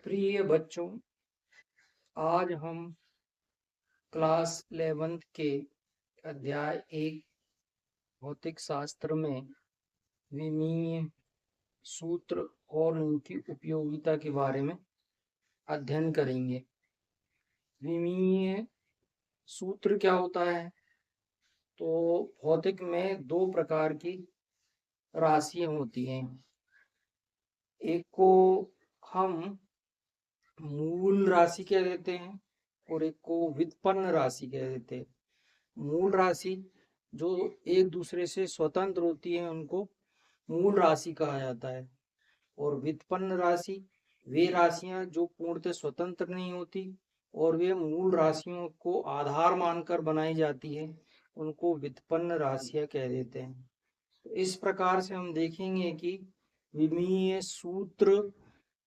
प्रिय बच्चों, आज हम क्लास 11th के अध्याय 1 भौतिक शास्त्र में विमीय सूत्र और उनकी उपयोगिता के बारे में अध्ययन करेंगे। विमीय सूत्र क्या होता है? तो भौतिक में दो प्रकार की राशियां होती हैं। एक को हम मूल राशि कह देते हैं और एक को व्युत्पन्न राशि कह देते हैं। मूल राशि जो एक दूसरे से स्वतंत्र होती है उनको मूल राशि कहा जाता है, और व्युत्पन्न राशि वे राशियां जो पूर्णतः स्वतंत्र नहीं होती और वे मूल राशियों को आधार मानकर बनाई जाती है, उनको व्युत्पन्न राशियां कह देते हैं। तो इस प्रकार से हम देखेंगे कि विमीय सूत्र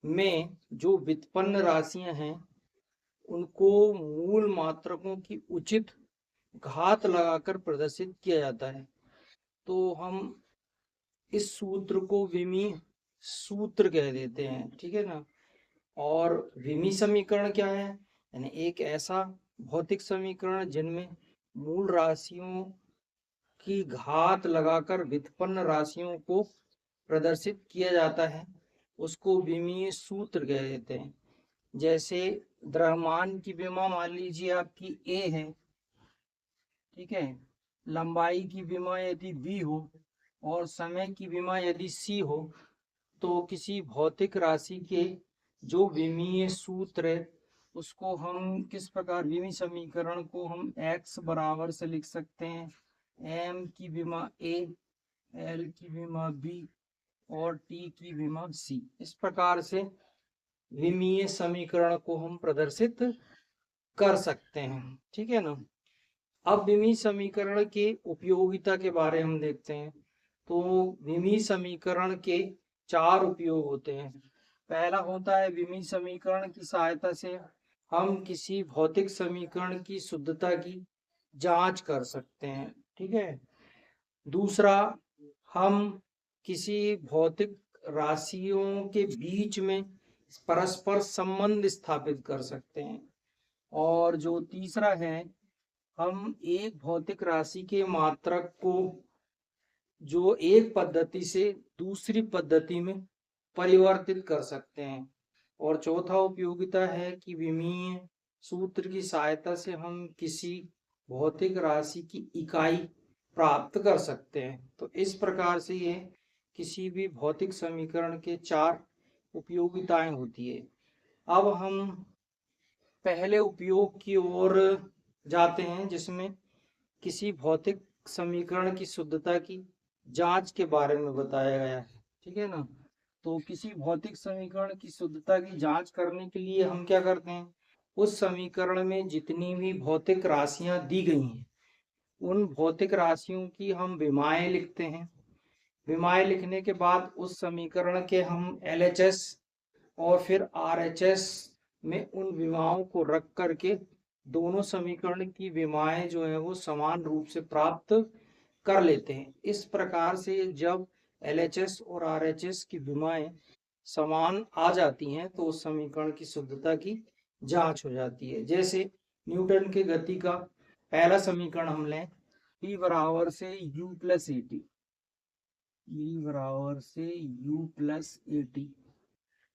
में जो व्युत्पन्न राशियां हैं उनको मूल मात्रकों की उचित घात लगाकर प्रदर्शित किया जाता है। तो हम इस सूत्र को विमीय सूत्र कह देते हैं, ठीक है ना। और विमीय समीकरण क्या है? यानी एक ऐसा भौतिक समीकरण जिनमें मूल राशियों की घात लगाकर व्युत्पन्न राशियों को प्रदर्शित किया जाता है, उसको विमीय सूत्र कह देते हैं। जैसे द्रव्यमान की विमा मान लीजिए आपकी a है, ठीक है। लंबाई की विमा यदि v हो और समय की विमा यदि c हो, तो किसी भौतिक राशि के जो विमीय सूत्र है उसको हम किस प्रकार, विमीय समीकरण को हम x बराबर से लिख सकते हैं m की विमा a, l की विमा b और t की विमा c। इस प्रकार से विमीय समीकरण को हम प्रदर्शित कर सकते हैं, ठीक है ना। अब विमीय समीकरण के उपयोगिता के बारे में हम देखते हैं। तो विमीय समीकरण के चार उपयोग होते हैं। पहला होता है विमीय समीकरण की सहायता से हम किसी भौतिक समीकरण की शुद्धता की जांच कर सकते हैं, ठीक है। दूसरा, हम किसी भौतिक राशियों के बीच में परस्पर संबंध स्थापित कर सकते हैं। और जो तीसरा है, हम एक भौतिक राशि के मात्रक को जो एक पद्धति से दूसरी पद्धति में परिवर्तित कर सकते हैं। और चौथा उपयोगिता है कि विमीय सूत्र की सहायता से हम किसी भौतिक राशि की इकाई प्राप्त कर सकते हैं। तो इस प्रकार से ये किसी भी भौतिक समीकरण के चार उपयोगिताएं होती है। अब हम पहले उपयोग की ओर जाते हैं, जिसमें किसी भौतिक समीकरण की शुद्धता की जांच के बारे में बताया गया है, ठीक है ना। तो किसी भौतिक समीकरण की शुद्धता की जांच करने के लिए हम क्या करते हैं, उस समीकरण में जितनी भी भौतिक राशियां दी गई हैं उन भौतिक राशियों की हम विमाएं लिखते हैं। विमाएं लिखने के बाद उस समीकरण के हम LHS और फिर RHS में उन विमाओं को रख करके दोनों समीकरण की विमाएं जो है वो समान रूप से प्राप्त कर लेते हैं। इस प्रकार से जब LHS और RHS की विमाएं समान आ जाती हैं तो उस समीकरण की शुद्धता की जांच हो जाती है। जैसे न्यूटन के गति का पहला समीकरण हम लें, P बराबर से U plus A T, E बराबर से U प्लस ए टी,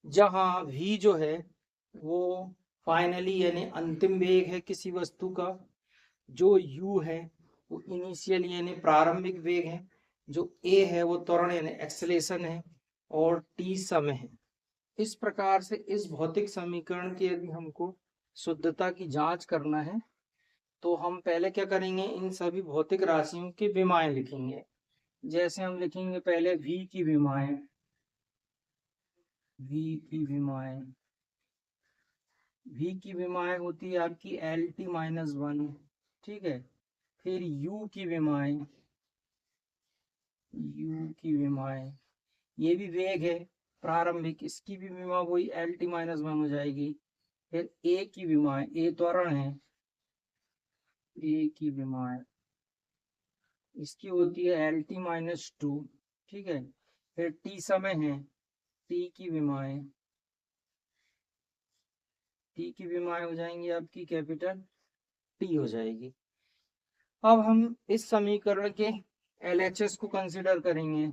जहां v जो है वो फाइनली यानी अंतिम वेग है किसी वस्तु का, जो u है वो इनिशियल यानी प्रारंभिक वेग है, जो a है वो त्वरण यानी एक्सेलेरेशन है, और t समय है। इस प्रकार से इस भौतिक समीकरण की यदि हमको शुद्धता की जांच करना है तो हम पहले क्या करेंगे, इन सभी भौतिक राशियों की विमाएं लिखेंगे। जैसे हम लिखेंगे पहले v की विमाएं, v की विमाएं होती है आपकी LT-1, ठीक है। फिर u की विमाएं, ये भी वेग है प्रारंभिक, इसकी भी विमा वही LT-1 हो जाएगी। फिर a की विमाएं, a त्वरण है, a की विमाएं इसकी होती है LT-2, ठीक है। फिर t समय है, t की विमाएं टी की विमाएं हो जाएंगी आपकी कैपिटल टी हो जाएगी। अब हम इस समीकरण के LHS को कंसिडर करेंगे।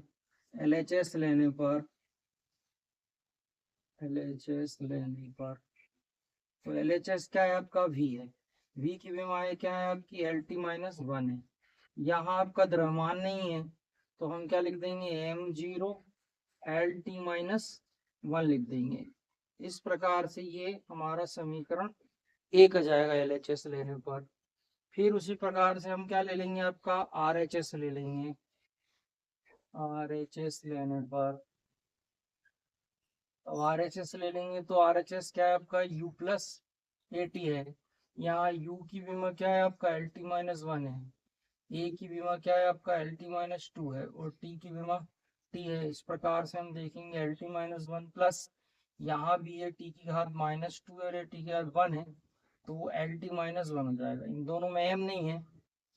LHS लेने पर तो LHS क्या है आपका V है। V की विमाएं क्या है आपकी LT-1 है। यहाँ आपका द्रव्यमान नहीं है तो हम क्या लिख देंगे M0 LT-1 लिख देंगे। इस प्रकार से ये हमारा समीकरण 1 आ जाएगा LHS लेने पर। फिर उसी प्रकार से हम क्या ले लेंगे आपका RHS ले लेंगे। RHS लेने पर अब RHS ले लेंगे तो RHS क्या है आपका U प्लस AT है। यहाँ U की विमा क्या है आपका LT-1 है। A की विमा क्या है आपका LT-2 है और T की विमा T है। इस प्रकार से हम देखेंगे LT-1 प्लस यहाँ भी है T की घात -2 है और T की घात 1 है तो वो LT-1 हो जाएगा। इन दोनों में M नहीं है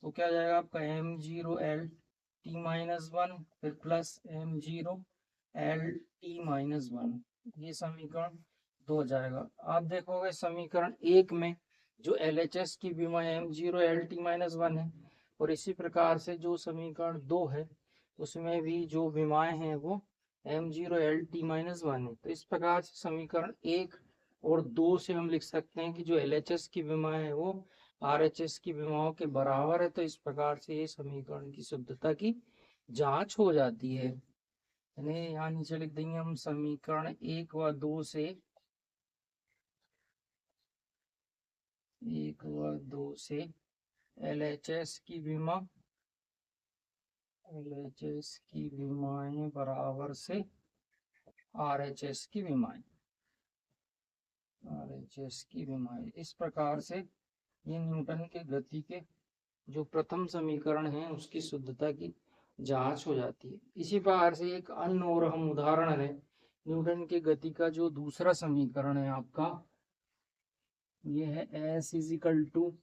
तो क्या जाएगा आपका M0 LT-1 फिर प्लस M0 LT-1। ये समीकरण 2 हो जाएगा। आप देखोगे समीकरण 1 में जो LHS की विमा M0 LT-1 है और इसी प्रकार से जो समीकरण 2 है उसमें भी जो विमाएं हैं वो M0 LT-1 है। तो इस प्रकार से समीकरण 1 और 2 से हम लिख सकते हैं कि जो LHS की विमाएं है वो RHS की विमाओं के बराबर है। तो इस प्रकार से ये समीकरण की शुद्धता की जांच हो जाती है। यहाँ नीचे लिख देंगे हम समीकरण 1 व 2 से 1 व 2 से LHS की विमाएं बराबर से RHS की विमाएं। इस प्रकार से ये न्यूटन के गति के जो प्रथम समीकरण है उसकी शुद्धता की जांच हो जाती है। इसी प्रकार से एक अन्य और हम उदाहरण है न्यूटन के गति का जो दूसरा समीकरण है आपका ये है S is equal to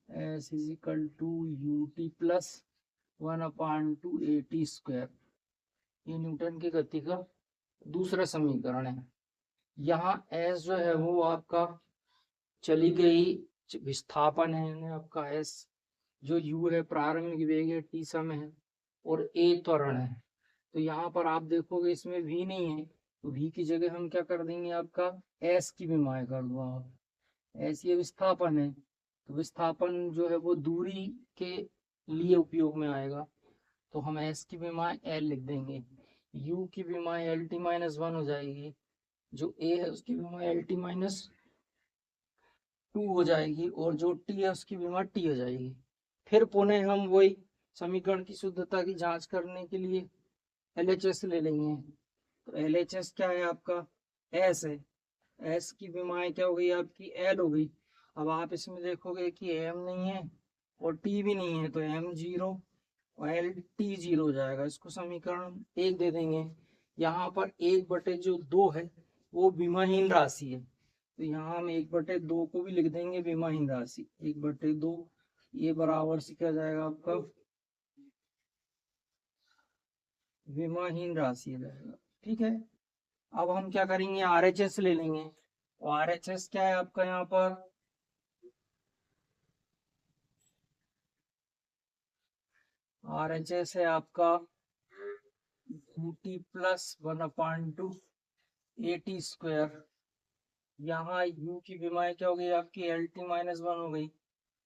ut plus 1/2 AT square. ये न्यूटन की गति का दूसरा समीकरण है। यहाँ S जो है वो आपका चली गई विस्थापन है आपका S, जो U है प्रारंभिक वेग है, T समय है और A त्वरण है। तो यहाँ पर आप देखोगे इसमें V नहीं है तो V की जगह हम क्या कर देंगे आपका S की विमाएं कर दो आप। S ये विस्थापन है तो विस्थापन जो है वो दूरी के लिए उपयोग में आएगा तो हम S की विमाएं L लिख देंगे। U की विमाएं LT-1 हो जाएगी। जो A है उसकी विमा LT-2 हो जाएगी और जो T है उसकी विमा T हो जाएगी। फिर पुनः हम वही समीकरण की शुद्धता की जांच करने के लिए LHS ले लेंगे। तो LHS क्या है आपका S है। S की विमाएं क्या हो गई आपकी L हो गई। अब आप इसमें देखोगे कि M नहीं है और T भी नहीं है तो M0 और LT0 हो जाएगा। इसको समीकरण 1 दे देंगे। यहाँ पर 1/2 है वो विमाहीन राशि है तो यहाँ हम 1/2 को भी लिख देंगे विमाहीन राशि। 1/2 ये बराबर से क्या जाएगा आपका विमाहीन राशि रहेगा। ठीक है। अब हम क्या करेंगे RHS ले लेंगे। और RHS क्या है आपका यहाँ पर RHS है आपका ut प्लस 1/2 AT स्क्वायर। यहाँ U की विमाएं क्या हो गई आपकी LT-1 हो गई।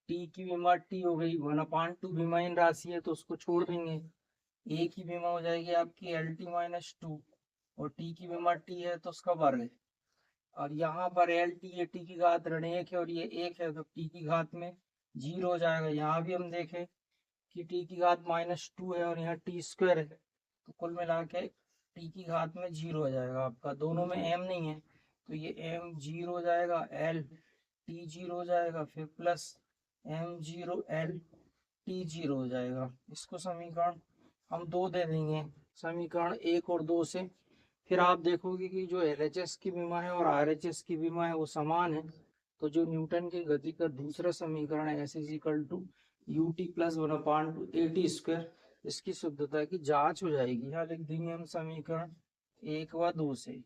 T की विमा T हो गई 1/2 विमाहीन राशि है तो उसको छोड़ देंगे। A की विमा हो जाएगी आपकी LT-2 और T की विमा T है तो उसका वर्ग है। और यहाँ पर LT की घात ऋण 1 है और ये 1 है तो T की घात में 0 हो जाएगा। यहाँ भी हम देखें कि T की घात -2 है और यहाँ T स्क्वायर है तो कुल मिला के T की घात में 0 हो जाएगा आपका। दोनों में M नहीं है तो ये M0 हो जाएगा, LT0 हो जाएगा, फिर प्लस M0 LT0 हो जाएगा। इसको समीकरण हम 2 दे देंगे समीकरण 1 और 2 से। फिर आप देखोगे कि जो LHS की विमा है और RHS की विमा है वो समान है तो जो न्यूटन की गति का दूसरा समीकरण है S is equal to ut plus 1/2 AT square, इसकी शुद्धता की जांच हो जाएगी। यहाँ लिख देंगे हम समीकरण 1 व 2 से।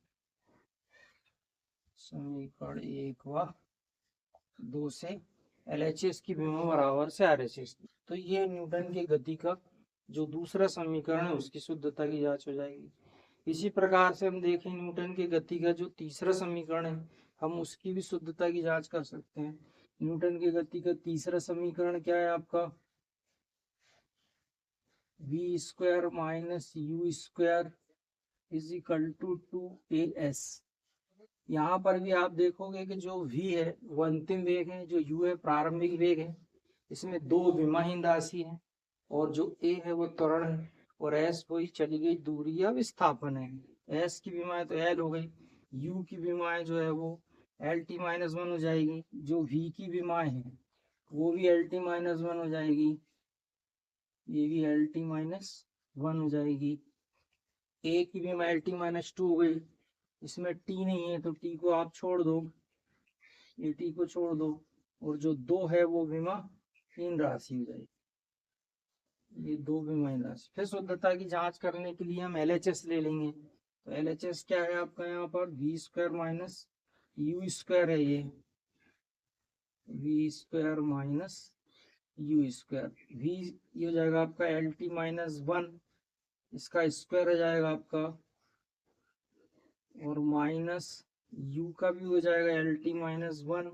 समीकरण 1 व 2 से LHS की विमा बराबर से RHS की। तो ये न्यूटन की गति का जो दूसरा समीकरण है उसकी शुद्धता की जांच हो जाएगी। इसी प्रकार से हम देखें न्यूटन की गति का जो तीसरा समीकरण है हम उसकी भी शुद्धता की जांच कर सकते हैं। न्यूटन की गति का तीसरा समीकरण क्या है आपका, v² minus u² is equal to 2as। यहाँ पर भी आप देखोगे कि जो v है वो अंतिम वेग है, जो u है प्रारंभिक वेग है। इसमें दो विमाहीन राशि है और जो a है वो त्वरण है और s वही चली गई दूरी या विस्थापन है। s की विमाएं तो l हो गई, u की विमाएं जो है वो LT-1 हो जाएगी। जो v की विमाएं है वो भी LT-1 हो जाएगी, ये भी LT-1 हो जाएगी। a की विमा LT-2 हो गई, इसमें t नहीं है तो t को आप छोड़ दो, ये t को छोड़ दो और जो 2 है वो विमाहीन राशि हो जाएगी, ये 2 विमाहीन राशि। फिर शुद्धता की जांच करने के लिए हम LHS ले लेंगे। तो LHS क्या है आपका, यहाँ पर v² माइनस u² है, ये v² माइनस u², v ये हो जाएगा आपका LT-1, इसका स्क्वायर हो जाएगा आपका और माइनस u का भी हो जाएगा LT-1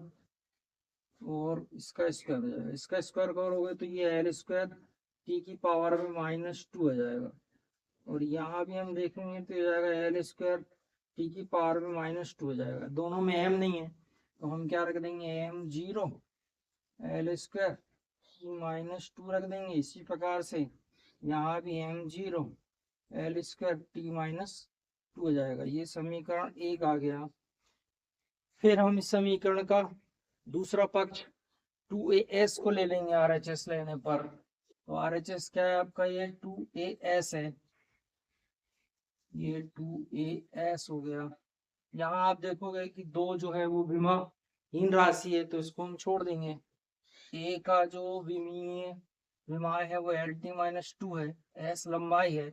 और इसका स्क्वायर हो जाएगा। इसका स्क्वायर करोगे तो ये L² t की पावर में -2 हो जाएगा और यहाँ भी हम देखेंगे तो हो जाएगा L² t की पावर में -2 हो जाएगा। दोनों में m नहीं है तो हम क्या रख देंगे, m0 L² t-2 रख देंगे। इसी प्रकार से यहाँ भी m0 L² t-2 हो जाएगा। ये समीकरण 1 आ गया। फिर हम इस समीकरण का दूसरा पक्ष 2as को ले लेंगे RHS लेने पर। तो RHS क्या है आपका, ये 2as है, ये 2as हो गया। यहाँ आप देखोगे कि 2 जो है वो विमाहीन राशि है तो इसको हम छोड़ देंगे। a का जो विमाएं है वो LT-2 है, s लंबाई है,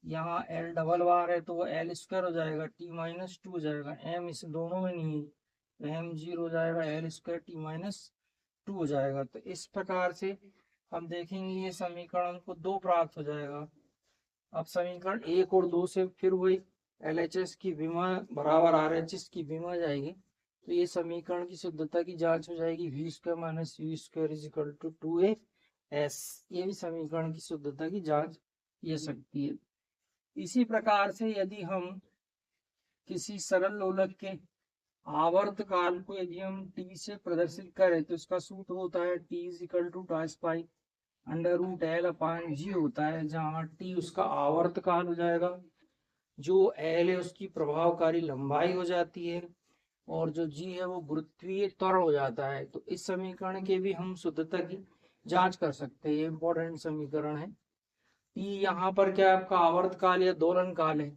यहाँ l डबल बार है तो वो L² हो जाएगा, t-2 हो जाएगा। m इस दोनों में नहीं है तो m0 हो जाएगा, L² t-2 हो जाएगा। तो इस प्रकार से हम देखेंगे ये समीकरण को 2 प्राप्त हो जाएगा। अब समीकरण 1 और 2 से फिर वही LHS की विमा बराबर RHS की विमा जाएगी तो ये समीकरण की शुद्धता की जांच हो जाएगी, v² minus u² is equal to 2as। ये भी समीकरण की शुद्धता की जांच की सकती है। इसी प्रकार से यदि हम किसी सरल लोलक के आवर्त काल को यदि हम t से प्रदर्शित करें तो इसका सूत्र होता है t is equal to 2π√L/g होता है, जहाँ t उसका आवर्त काल हो जाएगा, जो L है उसकी प्रभावकारी लंबाई हो जाती है और जो g है वो गुरुत्वीय त्वरण हो जाता है। तो इस समीकरण के भी हम शुद्धता की जांच कर सकते हैं, ये इंपॉर्टेंट समीकरण है। t यहाँ पर क्या है आपका आवर्त काल या दोलन काल है,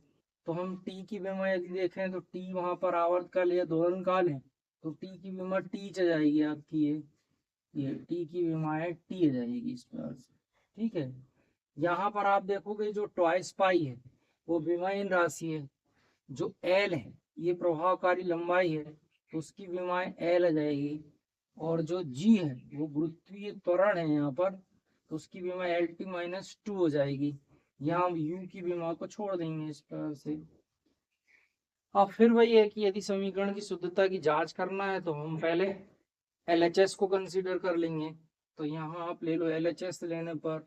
तो हम t की विमा यदि देखें तो t वहां पर आवर्त काल या दोलन काल है तो t की विमा t च जाएगी आपकी, ये t की विमा है t आ जाएगी इस प्रकार से, ठीक है। यहाँ पर आप देखोगे जो 2π है वो विमाहीन राशि है, जो l है ये प्रभावकारी लंबाई है तो उसकी विमाएं l आ जाएगी और जो g है वो गुरुत्वीय त्वरण है यहाँ पर तो उसकी विमा LT-2 हो जाएगी। यहाँ हम u की विमा को छोड़ देंगे इस प्रकार से। अब फिर वही है कि यदि समीकरण की शुद्धता की जांच करना है तो हम पहले LHS को कंसीडर कर लेंगे। तो यहाँ आप ले लो, LHS लेने पर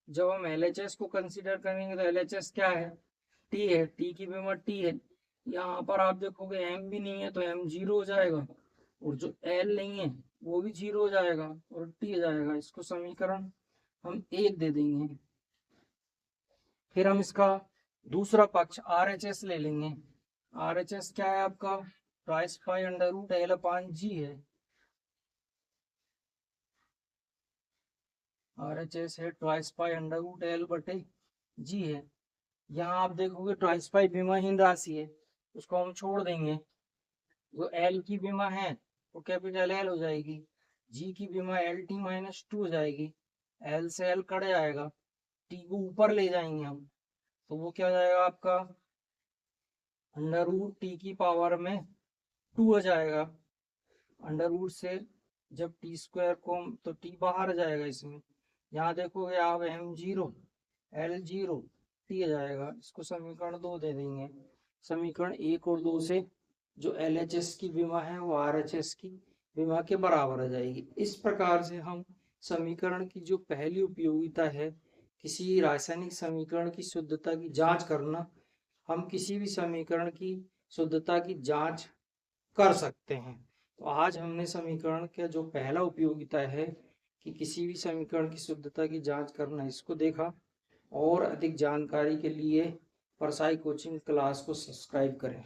जब हम LHS को कंसीडर करेंगे तो LHS क्या है, t है, t की विमा t है। यहाँ पर आप देखोगे m भी नहीं है तो m0 हो जाएगा और जो l नहीं है वो भी 0 हो जाएगा और t हो जाएगा। इसको समीकरण हम 1 दे देंगे। फिर हम इसका दूसरा पक्ष RHS ले लेंगे। RHS क्या है आपका, 2π√L/g है, RHS है 2π√L/g है। यहाँ आप देखोगे 2π विमाहीन राशि है, उसको हम छोड़ देंगे। जो L की विमा है वो कैपिटल L हो जाएगी, G की विमा LT-2 हो जाएगी, L से L कट जाएगा, टी को ऊपर ले जाएंगे हम, तो वो क्या हो जाएगा आपका, अंडर रूट टी की पावर में 2 आ जाएगा। अंडर रूट से जब टी स्क्वायर को तो टी बाहर आ जाएगा इसमें, यहाँ देखोगे आप M zero L zero T आ जाएगा। इसको समीकरण 2 दे देंगे। समीकरण 1 और 2 से जो एल एच एस की विमा है वो आर एच एस की विमा के बराबर आ जाएगी। इस प्रकार से हम समीकरण की जो पहली उपयोगिता है, किसी रासायनिक समीकरण की शुद्धता की जांच करना, हम किसी भी समीकरण की शुद्धता की जांच कर सकते हैं। तो आज हमने समीकरण का जो पहला उपयोगिता है कि किसी भी समीकरण की शुद्धता की जांच करना, इसको देखा। और अधिक जानकारी के लिए परसाई कोचिंग क्लास को सब्सक्राइब करें।